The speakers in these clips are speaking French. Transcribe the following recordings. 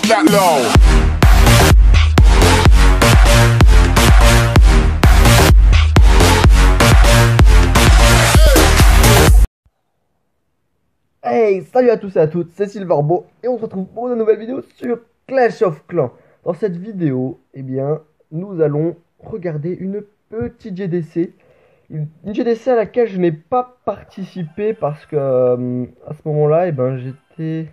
that low. Hey, salut à tous et à toutes, c'est Silverbo et on se retrouve pour une nouvelle vidéo sur Clash of Clans. Dans cette vidéo, eh bien, nous allons regarder une petite GDC. Une GDC à laquelle je n'ai pas participé parce que à ce moment-là, eh ben, j'étais...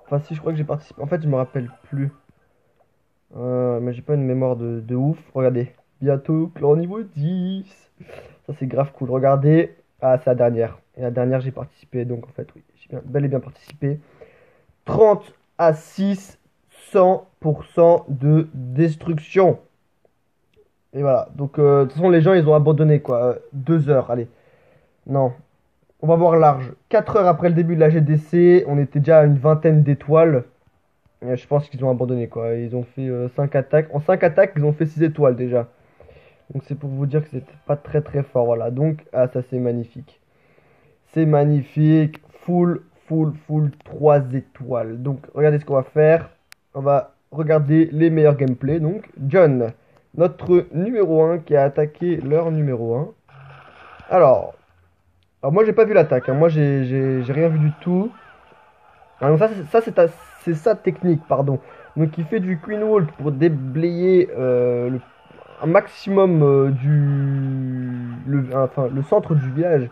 Enfin si, je crois que j'ai participé. En fait, je me rappelle plus. Mais j'ai pas une mémoire de ouf. Regardez, bientôt clan niveau 10. Ça c'est grave cool. Regardez. Ah, c'est la dernière. Et la dernière, j'ai participé. Donc en fait, oui, j'ai bel et bien participé. 30 à 6, 100% de destruction. Et voilà. Donc de toute façon, les gens, ils ont abandonné quoi. 2 heures, allez. Non. On va voir large. 4 heures après le début de la GDC, on était déjà à une vingtaine d'étoiles. Je pense qu'ils ont abandonné quoi. Ils ont fait 5 attaques. En 5 attaques, ils ont fait 6 étoiles déjà. Donc c'est pour vous dire que c'était pas très très fort. Voilà. Donc, ah ça c'est magnifique. C'est magnifique. Full 3 étoiles. Donc regardez ce qu'on va faire. On va regarder les meilleurs gameplays. Donc John, notre numéro 1 qui a attaqué leur numéro 1. Alors moi j'ai pas vu l'attaque. Hein. Moi j'ai rien vu du tout. Alors ça c'est sa technique, pardon. Donc il fait du Queen Walk pour déblayer un maximum le centre du village.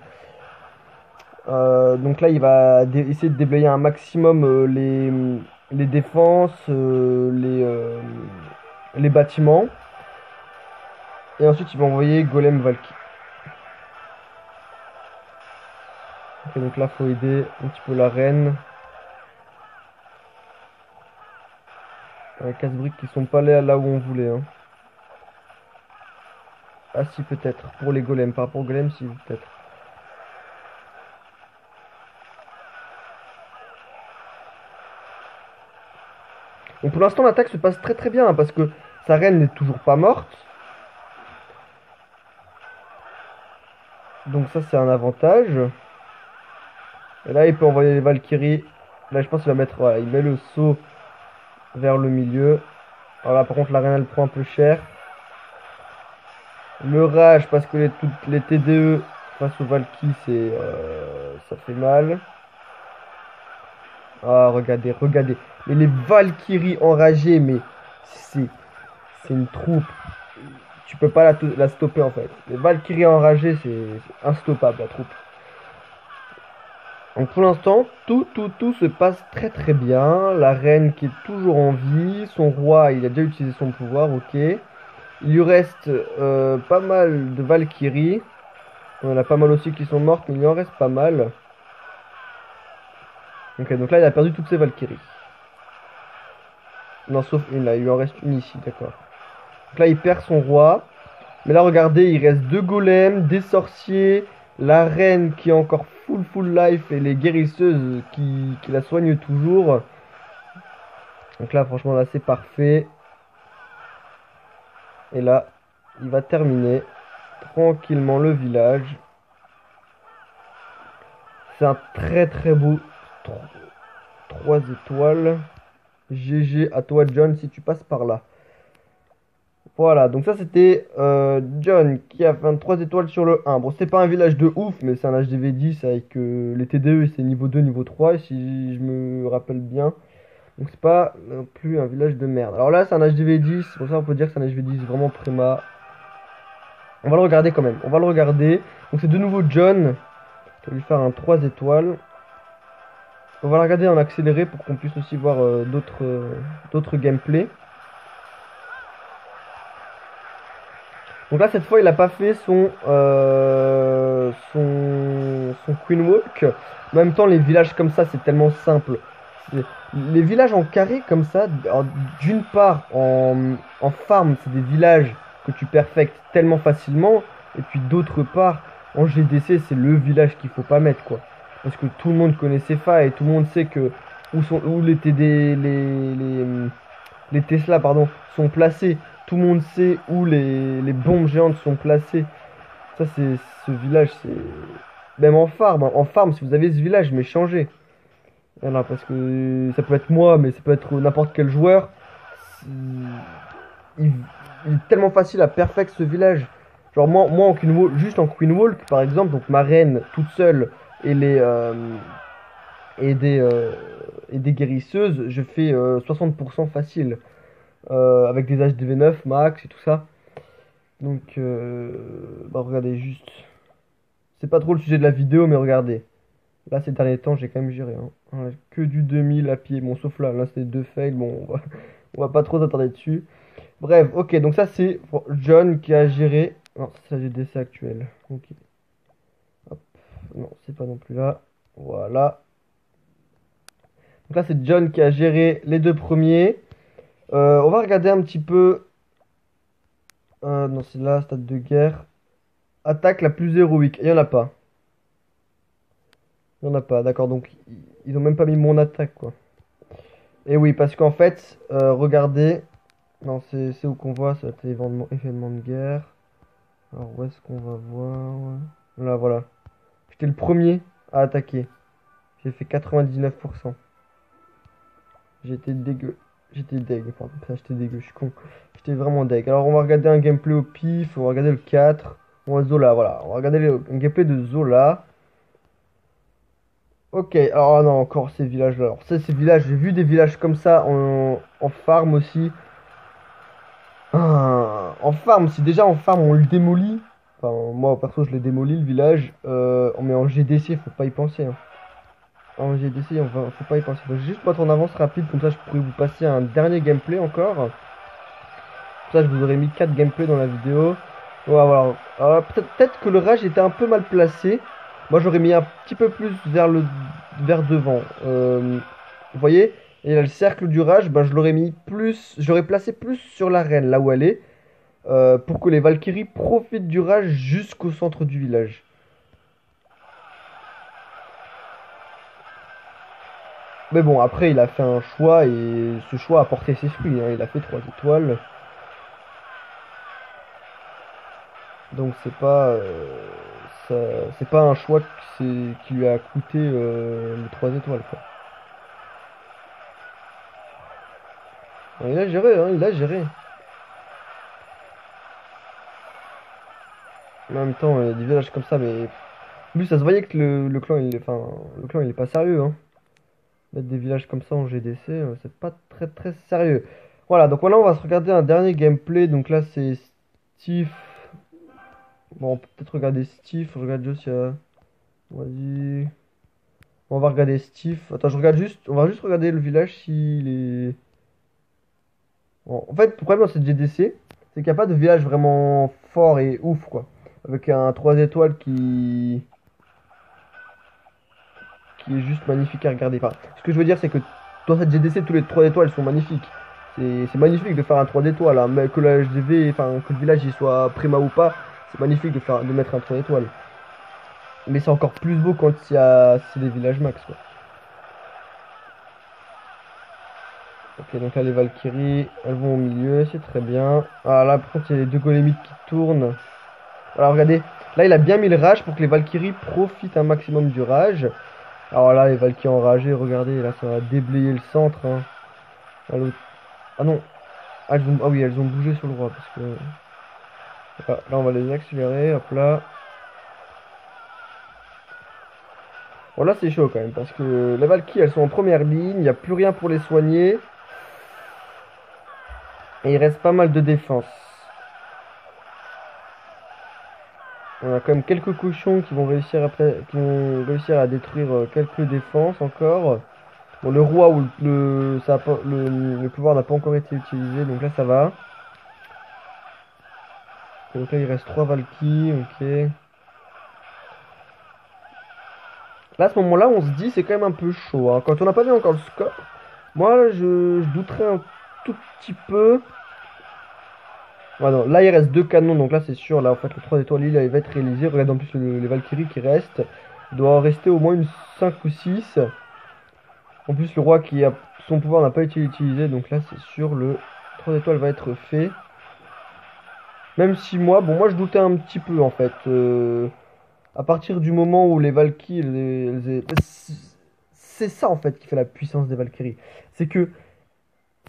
Donc là il va essayer de déblayer un maximum les défenses, les bâtiments. Et ensuite il va envoyer Golem Valkyrie. Ok, donc là faut aider un petit peu la reine. Casse-briques qui sont pas là où on voulait. Hein. Ah si peut-être, pour les golems, par rapport aux golems si peut-être. Donc pour l'instant l'attaque se passe très très bien hein, parce que sa reine n'est toujours pas morte. Donc ça c'est un avantage. Et là il peut envoyer les Valkyries. Là je pense qu'il va mettre, voilà, il met le saut vers le milieu. Alors là par contre la reine elle prend un peu cher. Le rage parce que toutes les TDE face aux Valkyries c'est ça fait mal. Ah regardez. Mais les Valkyries enragées, mais c'est une troupe. Tu peux pas la stopper en fait. Les Valkyries enragées c'est instoppable la troupe. Donc pour l'instant, tout se passe très très bien. La reine qui est toujours en vie. Son roi, il a déjà utilisé son pouvoir, ok. Il lui reste pas mal de Valkyries. On en a pas mal aussi qui sont mortes, mais il en reste pas mal. Ok, donc là il a perdu toutes ses Valkyries. Non, sauf une là, il lui en reste une ici, d'accord. Donc là il perd son roi. Mais là regardez, il reste 2 golems, des sorciers, la reine qui est encore full life et les guérisseuses qui la soignent toujours. Donc là franchement là c'est parfait. Et là il va terminer tranquillement le village. C'est un très très beau 3 étoiles. GG à toi John si tu passes par là. Voilà, donc ça c'était John qui a 23 étoiles sur le 1. Bon, c'est pas un village de ouf, mais c'est un HDV 10 avec les TDE, c'est niveau 2, niveau 3, si je me rappelle bien. Donc c'est pas non plus un village de merde. Alors là, c'est un HDV 10, pour ça on peut dire que c'est un HDV 10 vraiment prima. On va le regarder quand même, on va le regarder. Donc c'est de nouveau John, qui va lui faire un 3 étoiles. On va le regarder en accéléré pour qu'on puisse aussi voir d'autres gameplays. Donc là cette fois il a pas fait son Queen Walk. En même temps les villages comme ça c'est tellement simple. Les villages en carré comme ça, d'une part en farm c'est des villages que tu perfectes tellement facilement. Et puis d'autre part en GDC c'est le village qu'il faut pas mettre quoi. Parce que tout le monde connaît ses failles et tout le monde sait que où les TD, les Tesla pardon, sont placés. Tout le monde sait où les bombes géantes sont placées. Ça, ce village, c'est... Même en farm, si vous avez ce village, mais changez. Voilà, parce que ça peut être moi, mais ça peut être n'importe quel joueur. C'est- Il, il est tellement facile à perfect ce village. Genre moi en Queen Walk, juste en Queen Walk par exemple, donc ma reine toute seule et les et des euh, et des guérisseuses, je fais 60% facile avec des HDV9 max et tout ça. Donc bah regardez juste, c'est pas trop le sujet de la vidéo, mais regardez. Là ces derniers temps j'ai quand même géré, hein. Ouais, que du 2000 à pied. Bon sauf là c'était deux fails. Bon on va pas trop s'attarder dessus. Bref, ok, donc ça c'est John qui a géré. Non, c'est sa GDC actuelle. Ok. Hop. Non, c'est pas non plus là. Voilà. Donc là c'est John qui a géré les deux premiers. On va regarder un petit peu. Non, c'est là, stade de guerre. Attaque la plus héroïque. Il y en a pas. Il y en a pas, d'accord. Donc ils ont même pas mis mon attaque, quoi. Et oui, parce qu'en fait, regardez. Non, c'est où qu'on voit, ça événement de guerre. Alors où est-ce qu'on va voir? Là, voilà. J'étais le premier à attaquer. J'ai fait 99%. J'étais dégueu. J'étais deg, pardon. Putain, j'étais dégueu, je suis con. J'étais vraiment deg. Alors, on va regarder un gameplay au pif. On va regarder le 4. On va Zola, voilà. On va regarder un gameplay de Zola. Ok, alors non, encore ces villages-là. Alors, ça, ces villages, j'ai vu des villages comme ça en farm aussi. Ah, en farm, si déjà en farm on le démolit. Enfin, moi perso, je l'ai démoli le village. Mais en GDC, faut pas y penser, hein. En GDC, faut pas y penser. Faut juste mettre en avance rapide, comme ça je pourrais vous passer un dernier gameplay encore. Comme ça, je vous aurais mis 4 gameplays dans la vidéo. Voilà, voilà. Alors, peut-être que le rage était un peu mal placé. Moi, j'aurais mis un petit peu plus vers devant. Vous voyez? Et là, le cercle du rage, ben, je l'aurais mis plus. J'aurais placé plus sur l'arène, là où elle est. Pour que les Valkyries profitent du rage jusqu'au centre du village. Mais bon, après, il a fait un choix et ce choix a porté ses fruits, hein. Il a fait 3 étoiles. Donc c'est pas un choix qui lui a coûté les 3 étoiles, quoi. Ouais, il a géré, hein, il a géré. En même temps, il y a des villages comme ça, mais lui, ça se voyait que le clan, enfin, le clan, il est pas sérieux, hein. Mettre des villages comme ça en GDC, c'est pas très très sérieux. Voilà, donc voilà, on va se regarder un dernier gameplay. Donc là, c'est Steve. Bon, on peut peut-être regarder Steve. Je regarde juste, vas-y. On va regarder Steve. Attends, je regarde juste. On va juste regarder le village s'il est. Bon, en fait, le problème dans cette GDC, c'est qu'il n'y a pas de village vraiment fort et ouf, quoi. Avec un 3 étoiles qui est juste magnifique à regarder. Enfin, ce que je veux dire, c'est que dans cette GDC, tous les 3 étoiles sont magnifiques. C'est magnifique de faire un 3 d'étoiles, hein, mais que la HDV, enfin, que le village il soit prima ou pas, c'est magnifique de mettre un 3 étoiles. Mais c'est encore plus beau quand c'est des villages max, quoi. Ok, donc là, les Valkyries, elles vont au milieu, c'est très bien. Ah là, par contre, il y a les deux golémites qui tournent. Alors, regardez, là, il a bien mis le rage pour que les Valkyries profitent un maximum du rage. Alors là, les Valkyries enragées, regardez, là, ça va déblayer le centre, hein. Ah, ah non, ah oui, elles ont bougé sur le roi, parce que... Là, on va les accélérer, hop là. Bon, là, c'est chaud quand même, parce que les Valkyries, elles sont en première ligne, il n'y a plus rien pour les soigner. Et il reste pas mal de défense. On a quand même quelques cochons qui vont réussir à détruire quelques défenses encore. Bon, le roi ou le pouvoir n'a pas encore été utilisé, donc là, ça va. Donc là, il reste 3 Valkyries, ok. Là, à ce moment-là, on se dit, c'est quand même un peu chaud, hein. Quand on n'a pas vu encore le score, moi, je douterais un tout petit peu. Ouais, non, là, il reste 2 canons, donc là, c'est sûr. Là, en fait, le 3 étoiles, il va être réalisé. Regarde en plus les Valkyries qui restent. Il doit en rester au moins une 5 ou 6. En plus, le roi qui a son pouvoir n'a pas été utilisé, donc là, c'est sûr, le 3 étoiles va être fait. Même si moi, bon, moi, je doutais un petit peu, en fait. À partir du moment où les Valkyries, c'est ça en fait qui fait la puissance des Valkyries. C'est que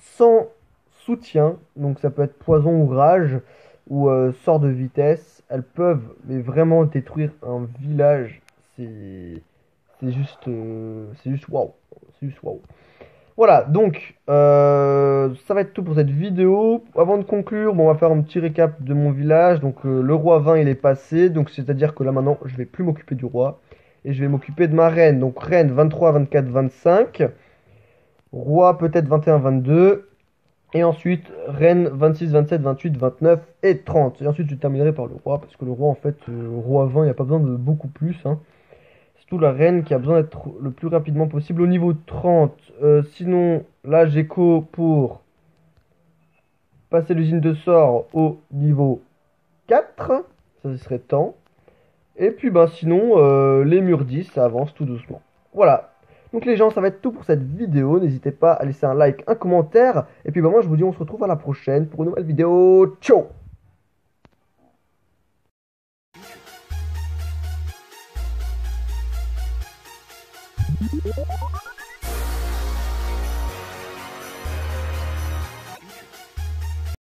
sans soutien, donc ça peut être poison ou rage, ou sort de vitesse, elles peuvent mais vraiment détruire un village. C'est c'est juste waouh. C'est juste waouh. Voilà, donc ça va être tout pour cette vidéo. Avant de conclure, bon, on va faire un petit récap de mon village. Donc le roi 20 il est passé, donc c'est-à-dire que là maintenant je vais plus m'occuper du roi et je vais m'occuper de ma reine. Donc reine 23, 24, 25, roi peut-être 21, 22 et ensuite reine 26, 27, 28, 29 et 30. Et ensuite je terminerai par le roi parce que le roi en fait roi 20 il n'y a pas besoin de beaucoup plus, hein. Surtout la reine qui a besoin d'être le plus rapidement possible au niveau 30. Sinon, là, j'écho pour passer l'usine de sort au niveau 4. Ça, ce serait temps. Et puis, bah, sinon, les murs 10, ça avance tout doucement. Voilà. Donc, les gens, ça va être tout pour cette vidéo. N'hésitez pas à laisser un like, un commentaire. Et puis, bah, moi, je vous dis, on se retrouve à la prochaine pour une nouvelle vidéo. Ciao!